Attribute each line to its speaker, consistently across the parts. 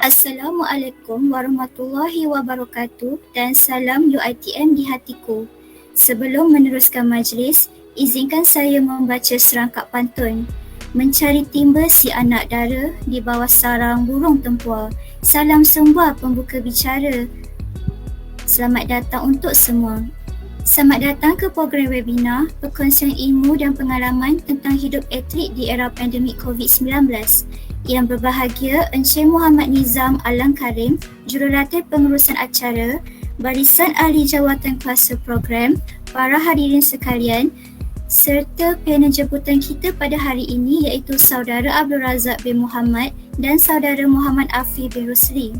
Speaker 1: Assalamualaikum warahmatullahi wabarakatuh dan salam UiTM di hatiku. Sebelum meneruskan majlis, izinkan saya membaca serangkap pantun. Mencari timba si anak dara di bawah sarang burung tempua. Salam sembah pembuka bicara. Selamat datang untuk semua. Selamat datang ke program webinar perkongsian ilmu dan pengalaman tentang hidup atlet di era pandemik COVID-19. Yang berbahagia Encik Muhammad Nizam Alang Karim, Jurulatih Pengurusan Acara, barisan ahli jawatan kuasa program, para hadirin sekalian, serta panel jemputan kita pada hari ini iaitu Saudara Abdul Razak bin Muhammad dan Saudara Muhammad Afi bin Rusli.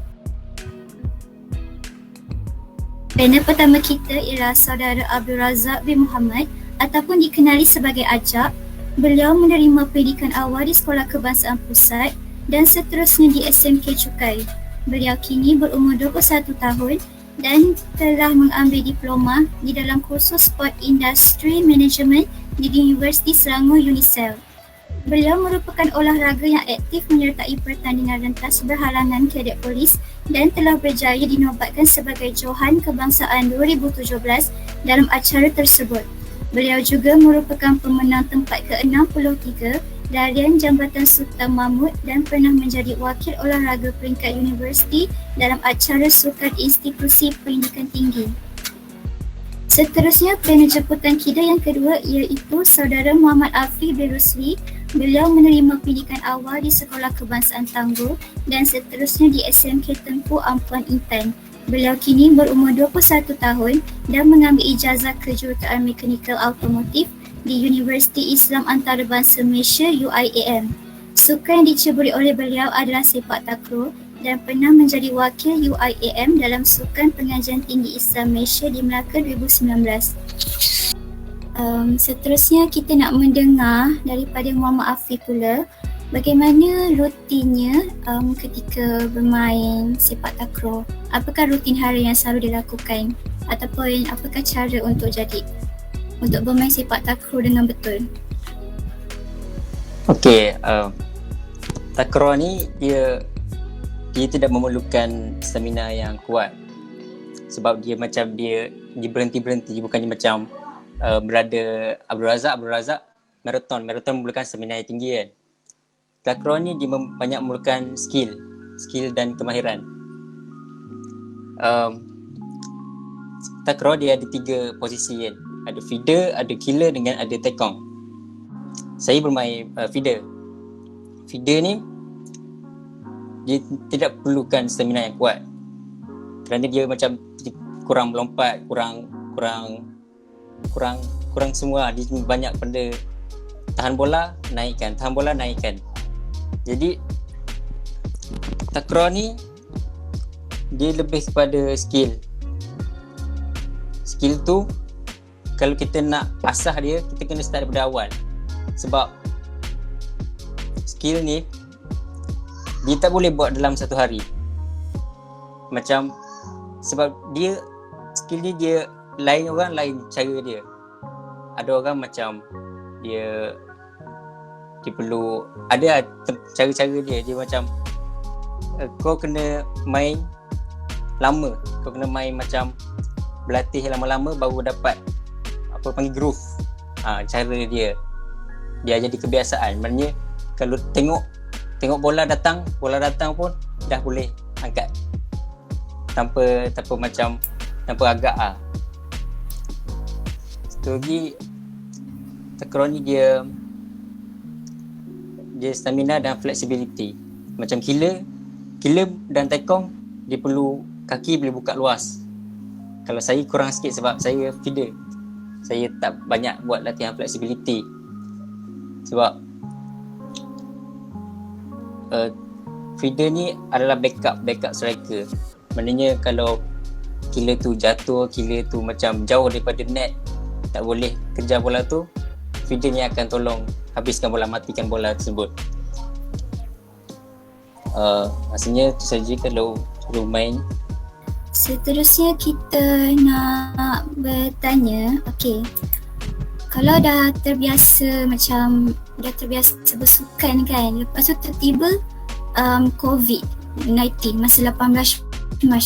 Speaker 1: Panel pertama kita ialah Saudara Abdul Razak bin Muhammad ataupun dikenali sebagai Ajak. Beliau menerima pendidikan awal di Sekolah Kebangsaan Pusat dan seterusnya di SMK Cukai. Beliau kini berumur 21 tahun dan telah mengambil diploma di dalam kursus Sport Industry Management di Universiti Selangor UNISEL. Beliau merupakan olahraga yang aktif menyertai pertandingan rentas berhalangan kadet polis dan telah berjaya dinobatkan sebagai Johan Kebangsaan 2017 dalam acara tersebut. Beliau juga merupakan pemenang tempat ke-63 Darian Jambatan Sultan Mahmud dan pernah menjadi wakil olahraga peringkat universiti dalam acara sukan institusi pendidikan tinggi. Seterusnya, panel jemputan kita yang kedua iaitu Saudara Muhammad Afi bin Rusli. Beliau menerima pendidikan awal di Sekolah Kebangsaan Tangguh dan seterusnya di SMK Tengku Ampuan Intan. Beliau kini berumur 21 tahun dan mengambil ijazah kejuruteraan mekanikal automotif di Universiti Islam Antarabangsa Malaysia UIAM. Sukan yang diceburi oleh beliau adalah sepak takraw dan pernah menjadi wakil UIAM dalam Sukan Pengajian Tinggi Islam Malaysia di Melaka 2019. Seterusnya kita nak mendengar daripada Muhammad Afi pula bagaimana rutinnya ketika bermain sepak takraw. Apakah rutin hari yang selalu dilakukan ataupun apakah cara untuk bermain sepak takraw dengan betul?
Speaker 2: Okey, takraw ni dia tidak memerlukan stamina yang kuat sebab dia berhenti-berhenti, bukannya macam berada Abdul Razak maraton memerlukan stamina yang tinggi kan. Takraw ni dia banyak memerlukan skill dan kemahiran. Takraw dia ada 3 posisi kan. Ada feeder, ada killer dengan ada tekong. Saya bermain feeder. Feeder ni dia tidak perlukan stamina yang kuat kerana dia macam kurang melompat, kurang semua. Dia banyak pada tahan bola, naikkan. Jadi takraw ni dia lebih kepada skill tu. Kalau kita nak asah dia, kita kena start daripada awal. Sebab skill ni dia tak boleh buat dalam satu hari. Sebab dia skill ni dia lain orang, lain cara dia. Ada orang macam dia perlu ada cara-cara dia macam kau kena main lama, kau kena main macam berlatih lama-lama baru dapat panggil groove. Cara dia biar jadi kebiasaan. Maknanya kalau tengok bola datang pun dah boleh angkat tanpa agak Satu lagi, takraw ni dia stamina dan flexibility. Macam killer dan tekong dia perlu kaki boleh buka luas. Kalau saya kurang sikit sebab saya feeder. Saya tak banyak buat latihan flexibility sebab feeder ni adalah backup striker. Maknanya kalau killer tu jatuh, killer tu macam jauh daripada net, tak boleh kejar bola tu, feeder ni akan tolong habiskan bola, matikan bola tersebut. Rasanya tu saja kalau suruh main.
Speaker 1: Seterusnya kita nak bertanya, kalau dah terbiasa bersukan kan, lepas tu tiba-tiba COVID COVID-19 masa 18 Mac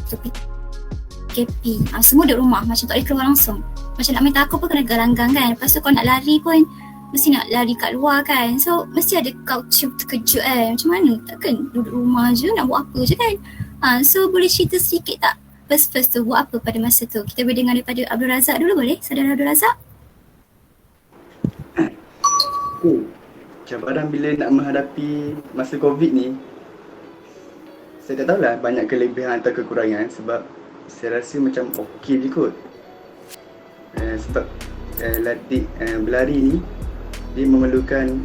Speaker 1: tu PKP. Semua duduk rumah, macam tak boleh keluar langsung. Macam nak main takraw pun kena galanggang kan. Lepas tu kalau nak lari pun mesti nak lari kat luar kan. So mesti ada culture terkejut macam mana, takkan duduk rumah je nak buat apa je kan. So boleh cerita sedikit tak first tu buat apa pada masa tu? Kita boleh dengar daripada Abdul Razak dulu boleh? Saudara Abdul Razak?
Speaker 3: Cabaran bila nak menghadapi masa COVID ni, saya tak tahulah banyak kelebihan atau kekurangan sebab saya rasa macam okey je kot. Sebab berlari ni dia memerlukan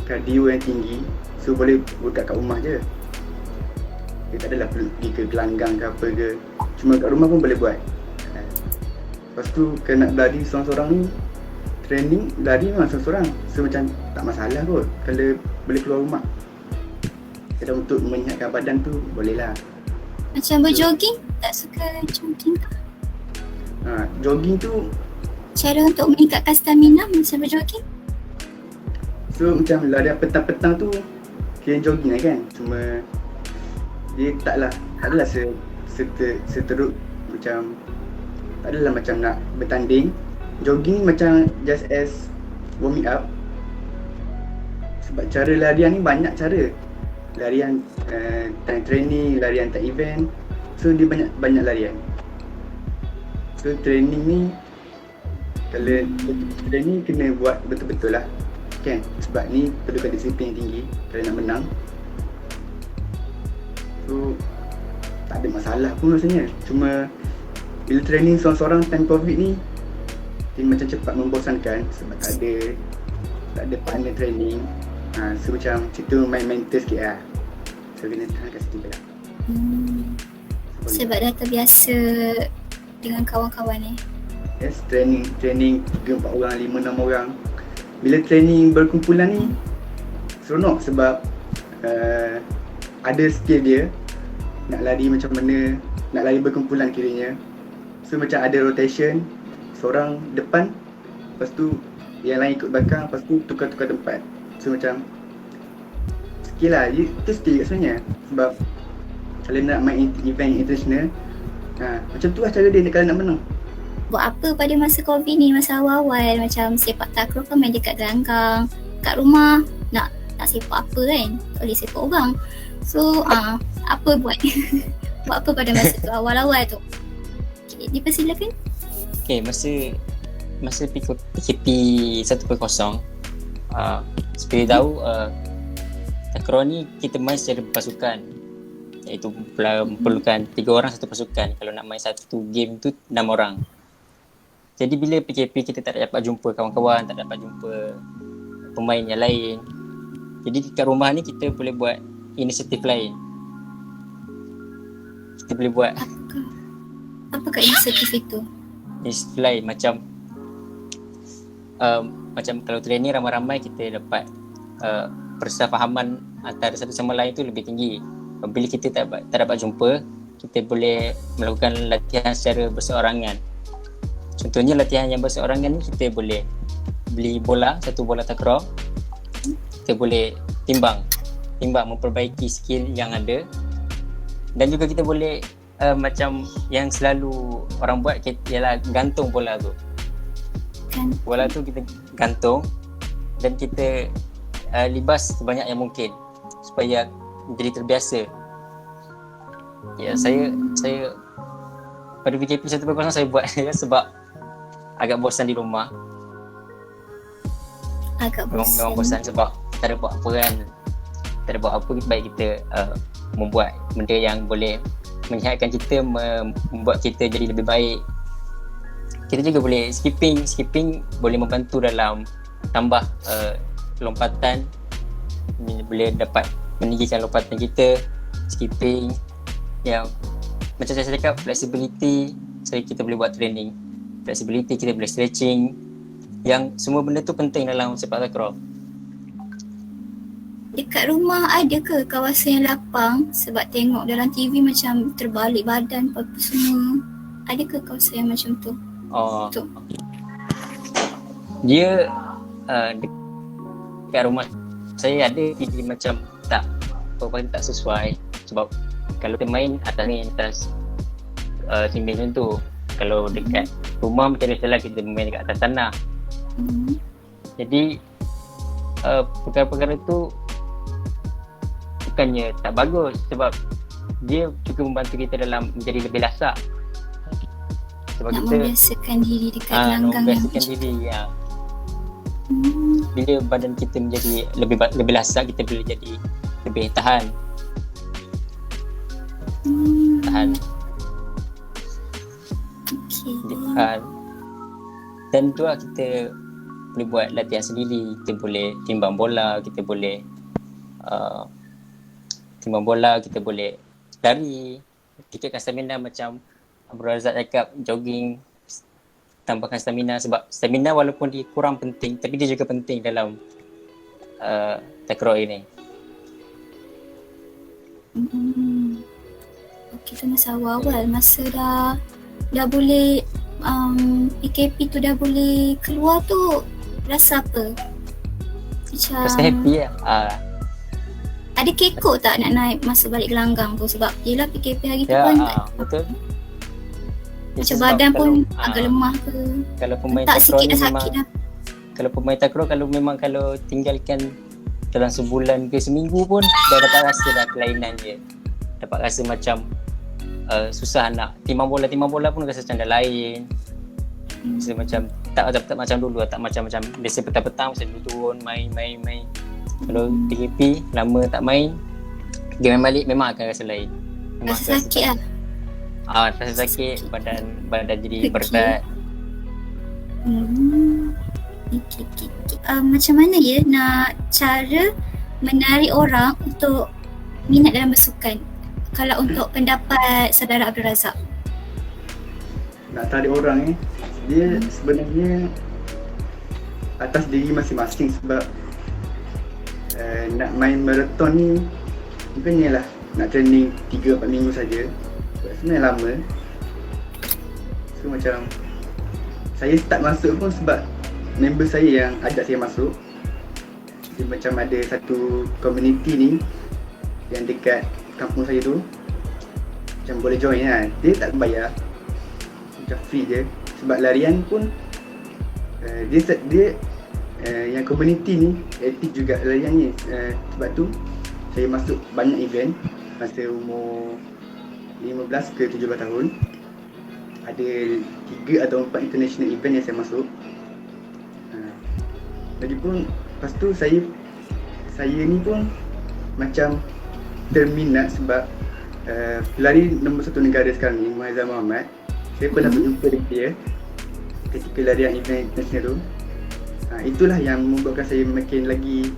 Speaker 3: kardio yang tinggi, so boleh buat kat rumah je. Dia tak adalah perlu pergi ke gelanggang ke apa ke, cuma kat rumah pun boleh buat. Lepas tu kalau nak berlari seorang-seorang ni, training lari memang seorang-seorang, so macam tak masalah kot kalau boleh keluar rumah. Kalau untuk menyihatkan badan tu bolehlah.
Speaker 1: Macam berjogging, tak suka jogging ke?
Speaker 3: Jogging tu
Speaker 1: Cara untuk meningkatkan stamina macam berjogging?
Speaker 3: so macam larian petang-petang tu kira jogging lah kan, cuma dia tak adalah seteruk macam, tak adalah macam nak bertanding. Jogging macam just as warming up. Sebab cara larian ni banyak cara. Larian time training, larian time event. So dia banyak larian. So training ni, kalau training kena buat betul-betul lah kan. Sebab ni perlukan disiplin yang tinggi kalau nak menang. So tak ada masalah pun rasanya. Cuma bila training seorang-seorang time COVID ni, dia macam cepat membosankan sebab tak ada partner training. So macam situ main mental sikit lah. So kena tahan kat situ je lah.
Speaker 1: Sebab dah terbiasa dengan kawan-kawan ni.
Speaker 3: Yes, training 3-4 orang, 5-6 orang. Bila training berkumpulan ni seronok sebab ada skill dia nak lari macam mana, nak lari berkumpulan kiranya. So macam ada rotation, seorang depan, lepas tu yang lain ikut belakang, lepas tu tukar-tukar tempat. So macam skill lah, itu skill kat sebenarnya. Sebab kalau nak main event international, macam tu lah cara dia kalau nak menang.
Speaker 1: Buat apa pada masa COVID ni, masa awal-awal macam sepak takraw kan main dekat gelanggang, kat rumah nak sepak apa kan, tak boleh sepak orang. So apa buat? Buat apa pada masa tu, awal-awal tu? Okay, dipersilakan.
Speaker 2: Okay, masa PKP 1.0, seperti tahu takraw ni kita main secara berpasukan, iaitu memerlukan 3 orang satu pasukan. Kalau nak main satu game tu 6 orang. Jadi bila PKP kita tak dapat jumpa kawan-kawan, tak dapat jumpa pemain yang lain. Jadi kat rumah ni kita boleh buat inisiatif lain. Kita boleh buat
Speaker 1: Apakah inisiatif itu?
Speaker 2: inisiatif lain macam kalau training ramai-ramai kita dapat persefahaman antara satu sama lain tu lebih tinggi. Bila kita tak dapat jumpa, kita boleh melakukan latihan secara berseorangan. Contohnya latihan yang berseorangan ni, kita boleh beli satu bola takraw. Kita boleh timbang memperbaiki skill yang ada. Dan juga kita boleh macam yang selalu orang buat ialah gantung bola tu. Bola tu kita gantung dan kita libas sebanyak yang mungkin supaya jadi terbiasa. Ya, saya pada PKP 1.0 saya buat sebab agak bosan di rumah. Memang bosan sebab tak ada buat apa kan. Tak ada buat apa, baik kita membuat benda yang boleh menyihatkan kita, membuat kita jadi lebih baik. Kita juga boleh skipping boleh membantu dalam tambah lompatan, boleh dapat meninggikan lompatan kita. Skipping yang macam saya cakap, flexibility, kita boleh buat training flexibility, kita boleh stretching, yang semua benda tu penting dalam sepak takraw.
Speaker 1: Dekat rumah ada ke kawasan yang lapang? Sebab tengok dalam TV macam terbalik badan apa semua. Ada ke kawasan yang macam tu? Tu. Dia dekat rumah saya ada, jadi macam tak
Speaker 2: perempuan tak sesuai. Sebab kalau kita main atas simbing tu, kalau dekat rumah macam biasalah kita main dekat atas tanah. Jadi perkara-perkara tu bukannya tak bagus, sebab dia juga membantu kita dalam menjadi lebih lasak. Sebab
Speaker 1: Nak
Speaker 2: kita
Speaker 1: membiasakan diri dekat
Speaker 2: nak
Speaker 1: langgang yang
Speaker 2: membiasakan diri ya. Bila badan kita menjadi lebih lasak, kita boleh jadi lebih tahan.
Speaker 1: Okay.
Speaker 2: Dan tu lah kita boleh buat latihan sendiri. Kita boleh timbang bola, kita boleh kita boleh lari, tingkatkan stamina macam Abdul Razak cakap, jogging, tambahkan stamina. Sebab stamina walaupun dia kurang penting, tapi dia juga penting dalam takraw ini.
Speaker 1: Okay, tu masa awal-awal, masa dah boleh PKP tu dah boleh keluar tu, rasa apa? Macam
Speaker 2: Rasa happy lah.
Speaker 1: ada kekok tak nak naik masa balik gelanggang tu? Sebab yelah PKP hari tu
Speaker 2: Ya,
Speaker 1: pun tak,
Speaker 2: betul.
Speaker 1: macam badan pun agak lemah ke,
Speaker 2: Kalau pemain
Speaker 1: tak
Speaker 2: takraw
Speaker 1: sikit
Speaker 2: ni
Speaker 1: dah
Speaker 2: memang,
Speaker 1: sakit dah.
Speaker 2: kalau pemain takraw kalau tinggalkan dalam sebulan ke seminggu pun dah dapat rasa dah kelainan dia. Dapat rasa macam susah nak timbang bola pun rasa macam dah lain. Rasa macam tak macam dulu, tak macam biasa petang-petang masa dulu turun main. Kalau PKP lama tak main, game balik memang akan rasa lain.
Speaker 1: Rasa sakit lah.
Speaker 2: Rasa sakit, badan jadi
Speaker 1: Okay.
Speaker 2: berat.
Speaker 1: Okay. Macam mana ya nak cara menarik orang untuk minat dalam bersukan? Kalau untuk pendapat saudara Abdul Razak.
Speaker 3: Nak tarik orang dia sebenarnya atas diri masing-masing. Sebab nak main marathon ni bukannya lah nak training 3-4 minggu saja. Sebab sebenarnya lama. So macam saya start masuk pun sebab member saya yang ajak saya masuk. Dia macam ada satu community ni yang dekat kampung saya tu, macam boleh join lah. Dia tak bayar, macam free je. Sebab larian pun dia yang community ni aktif juga larian ni. Sebab tu saya masuk banyak event masa umur 15 ke 17 tahun. Ada 3 atau 4 international event yang saya masuk. Lagipun lepas tu saya ni pun macam terminat sebab pelari nombor 1 negara sekarang ni, Muhaizam Mohamad. Saya pernah berjumpa dengan dia ketika larian event international tu. Itulah yang membuatkan saya makin lagi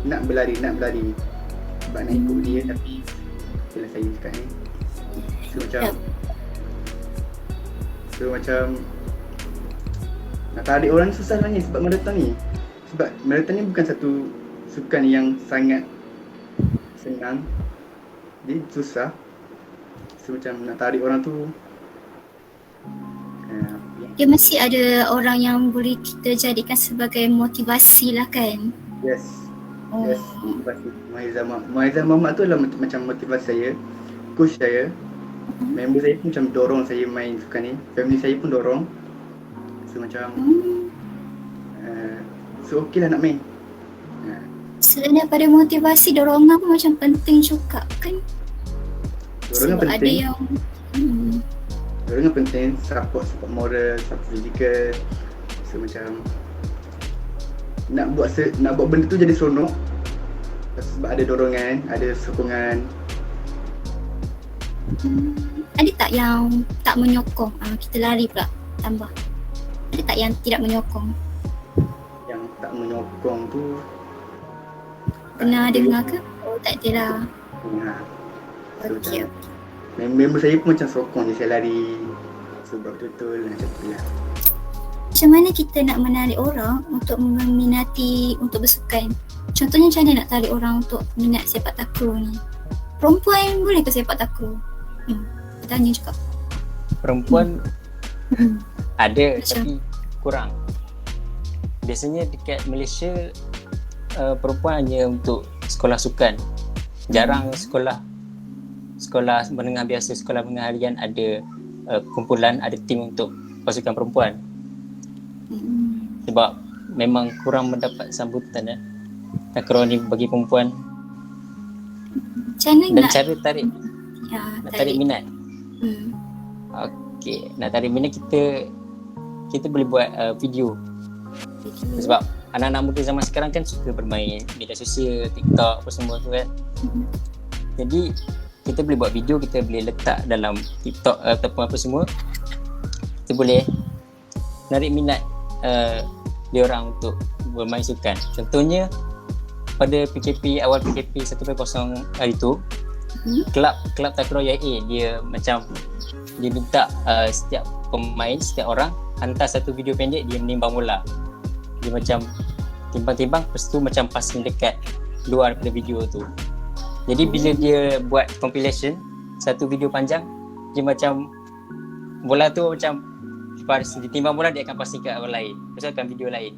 Speaker 3: nak berlari. Sebab nak ikut dia, tapi itulah saya sekarang ni. So macam nak tarik orang ni susah sebenarnya sebab marathon ni. Sebab marathon ni bukan satu sukan yang sangat senang. Dia susah. So macam nak tarik orang tu
Speaker 1: Dia mesti ada orang yang boleh kita jadikan sebagai motivasi lah kan.
Speaker 3: Yes, motivasi. Muhaizam Mohamad tu adalah macam motivasi saya, coach saya. Member saya pun macam dorong saya main sukan ni. Family saya pun dorong. So macam so okey lah nak main.
Speaker 1: Selain daripada motivasi, dorongan pun macam penting juga kan.
Speaker 3: Dorongan
Speaker 1: Sebab
Speaker 3: penting.
Speaker 1: ada yang
Speaker 3: Dorongan penting, support moral, support fizikal. So macam nak buat benda tu jadi seronok. Sebab ada dorongan, ada sokongan.
Speaker 1: ada tak yang tak menyokong? Kita lari pula tambah. Ada tak yang tidak menyokong?
Speaker 3: Yang tak menyokong tu
Speaker 1: Pernah dengar ke? Oh tak ada lah.
Speaker 3: So,
Speaker 1: Okey.
Speaker 3: member saya pun macam sokong je saya lari. So betul-betul macam tu lah.
Speaker 1: Macam mana kita nak menarik orang untuk meminati untuk bersukan? Contohnya macam mana nak tarik orang untuk minat sepak takraw ni? Perempuan boleh ke sepak takraw? Tanya juga.
Speaker 2: Perempuan ada
Speaker 1: Macam?
Speaker 2: tapi kurang. Biasanya dekat Malaysia perempuan hanya untuk sekolah sukan. Jarang sekolah menengah biasa, sekolah menengah harian ada kumpulan, ada tim untuk pasukan perempuan. Sebab memang kurang mendapat sambutan takraw ni bagi perempuan.
Speaker 1: Macam mana
Speaker 2: Dan
Speaker 1: nak
Speaker 2: cara tarik
Speaker 1: ya,
Speaker 2: nak tarik minat.
Speaker 1: Hmm.
Speaker 2: Okey, nak tarik minat kita boleh buat video. Sebab anak-anak muda zaman sekarang kan suka bermain media sosial, TikTok apa semua tu kan. Jadi kita boleh buat video, kita boleh letak dalam TikTok ataupun apa semua. Kita boleh menarik minat dia orang untuk bermain sukan. Contohnya pada PKP, awal PKP 1.0 hari tu, kelab takraw UIA dia macam dia minta setiap pemain, setiap orang hantar satu video pendek dia menimbang bola. Dia macam timbang-timbang, lepas tu macam passing dekat luar daripada video tu. Jadi bila dia buat compilation satu video panjang, dia macam bola tu macam dia timbang bola, dia akan passing ke orang lain, lepas tu akan video lain.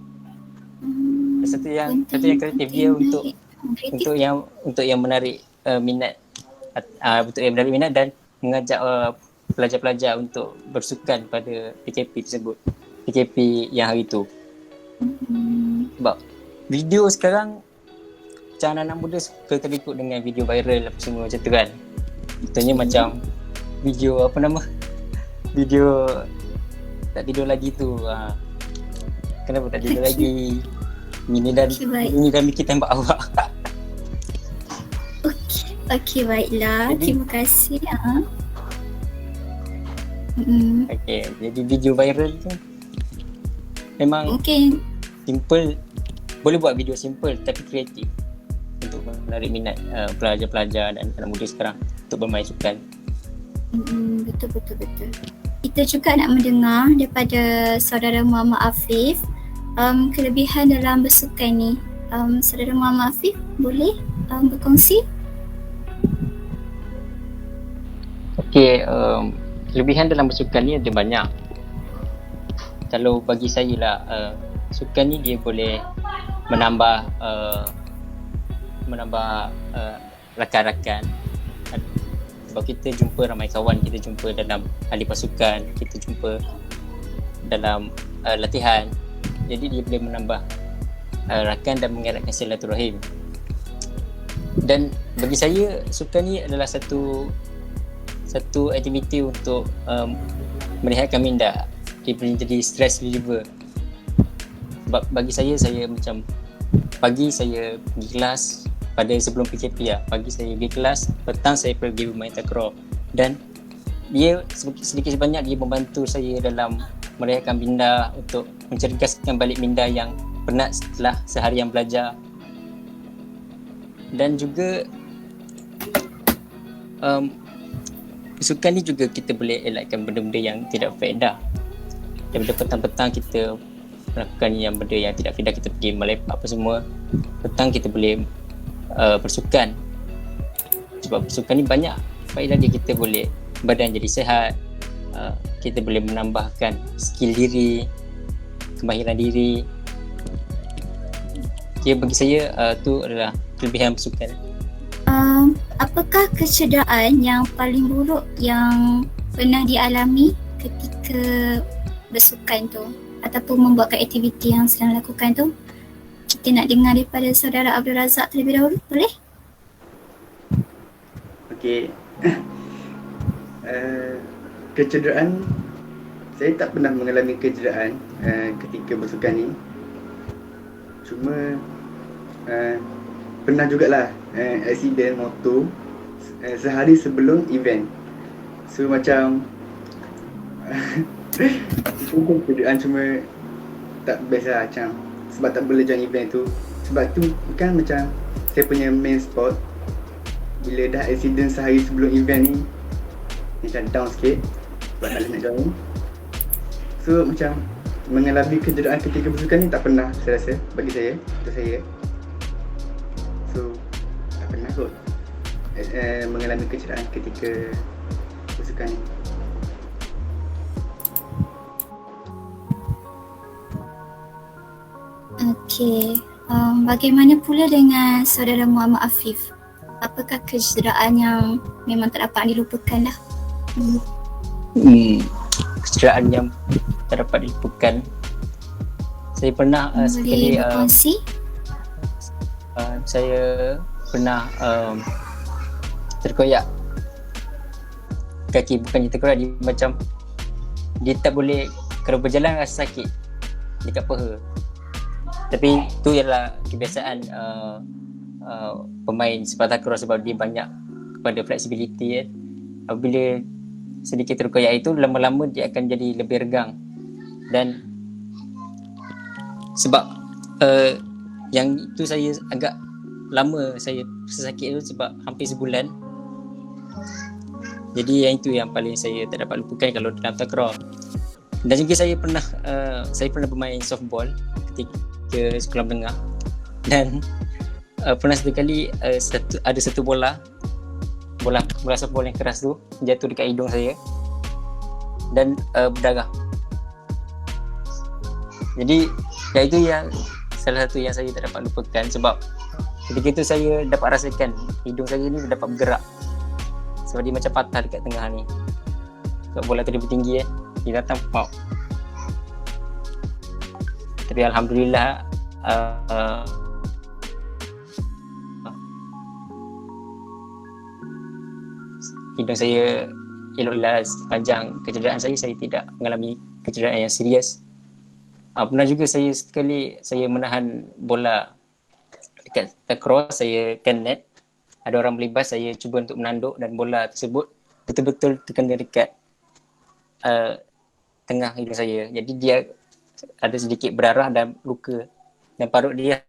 Speaker 2: Satu yang kreatif dia untuk yang menarik minat, untuk yang menarik minat dan mengajak pelajar-pelajar untuk bersukan pada PKP tersebut, PKP yang hari tu. Sebab video sekarang macam anak-anak muda suka terikut dengan video viral apa semua macam tu kan. Contohnya macam video video tak tidur lagi tu. Kenapa tak tidur lagi? Ini dan Miki tembak awak.
Speaker 1: Okey, baiklah. Terima kasih.
Speaker 2: Okey, jadi video viral tu memang simple. Boleh buat video simple tapi kreatif untuk menarik minat pelajar-pelajar dan anak muda sekarang untuk bermain sukan.
Speaker 1: Betul. Kita juga nak mendengar daripada saudara Muhammad Afif kelebihan dalam bersukan ni. Saudara Muhammad Afif boleh berkongsi?
Speaker 2: Okey, kelebihan dalam bersukan ni ada banyak. Kalau bagi saya lah, sukan ni dia boleh menambah rakan-rakan. Sebab kita jumpa ramai kawan, kita jumpa dalam ahli pasukan, kita jumpa dalam latihan. Jadi dia boleh menambah rakan dan mengeratkan silaturahim. Dan bagi saya sukan ni adalah satu aktiviti untuk merehatkan minda. Dia boleh jadi stress reliever. Sebab bagi saya macam pagi saya pergi kelas pada sebelum PKP lah. Pagi saya pergi kelas, petang saya pergi bermain takraw. Dan dia sedikit sebanyak dia membantu saya dalam merehatkan minda, untuk mencerdaskan balik minda yang penat setelah seharian belajar. Dan juga sukan ni juga kita boleh elakkan benda-benda yang tidak faedah. Daripada petang-petang kita melakukan yang benda yang tidak faedah, kita pergi melepak apa semua, petang kita boleh bersukan. Sebab bersukan ni banyak faedah dia. Kita boleh badan jadi sihat, kita boleh menambahkan skill diri, kemahiran diri. Jadi bagi saya tu adalah kelebihan bersukan.
Speaker 1: Apakah kecederaan yang paling buruk yang pernah dialami ketika bersukan tu ataupun membuatkan aktiviti yang sedang lakukan tu? Kita nak dengar daripada saudara Abdul Razak terlebih dahulu, boleh?
Speaker 3: Okey. Kecederaan, saya tak pernah mengalami kecederaan ketika bersukan ni. Cuma pernah jugalah aksiden motor sehari sebelum event. So macam itu pun kecederaan, cuma tak best lah macam, sebab tak boleh join event tu. Sebab tu kan macam saya punya main sport. Bila dah aksiden sehari sebelum event ni, macam down sikit sebab tak boleh nak join. So macam mengalami kecederaan ketika bersukan ni tak pernah, saya rasa, bagi saya, untuk saya. So tak pernah kot mengalami kecederaan ketika bersukan ni.
Speaker 1: Okey, bagaimana pula dengan saudara Muhammad Afif? apakah kecederaan yang memang tak dapat dilupakan lah?
Speaker 2: Kecederaan yang tak dapat dilupakan. Saya pernah sekali
Speaker 1: Boleh berkongsi?
Speaker 2: saya pernah terkoyak kaki, bukannya terkoyak, dia macam dia tak boleh, kalau berjalan rasa sakit dekat paha. Tapi tu ialah kebiasaan pemain sepak takraw sebab dia banyak kepada flexibility kan. Apabila sedikit terkoyak itu, lama-lama dia akan jadi lebih regang. Dan sebab yang itu saya agak lama saya sakit tu sebab hampir sebulan. Jadi yang itu yang paling saya tak dapat lupakan kalau dalam takraw. Dan juga saya pernah bermain softball ketika sekolah menengah. Dan pernah satu kali ada satu bola softball yang keras tu jatuh dekat hidung saya dan berdarah. Jadi itu yang salah satu yang saya tak dapat lupakan sebab ketika itu saya dapat rasakan hidung saya ni dapat bergerak sebab dia macam patah dekat tengah ni. Sebab bola tu lebih tinggi dia datang pop. Tapi alhamdulillah hidung saya eloklah. Sepanjang kecederaan saya tidak mengalami kecederaan yang serius. Pernah juga saya sekali saya menahan bola dekat takraw, saya kan net. Ada orang melibas, saya cuba untuk menanduk dan bola tersebut betul-betul terkena dekat tengah hidung saya. Jadi dia ada sedikit berdarah dan luka. Dan parut dia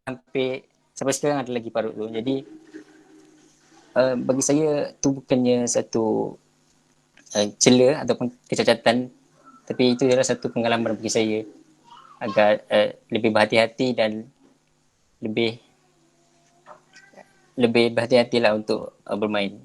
Speaker 2: sampai sekarang ada lagi parut tu. Jadi bagi saya tu bukannya satu cela ataupun kecacatan, tapi itu adalah satu pengalaman bagi saya agar lebih berhati-hati dan lebih berhati-hatilah untuk bermain.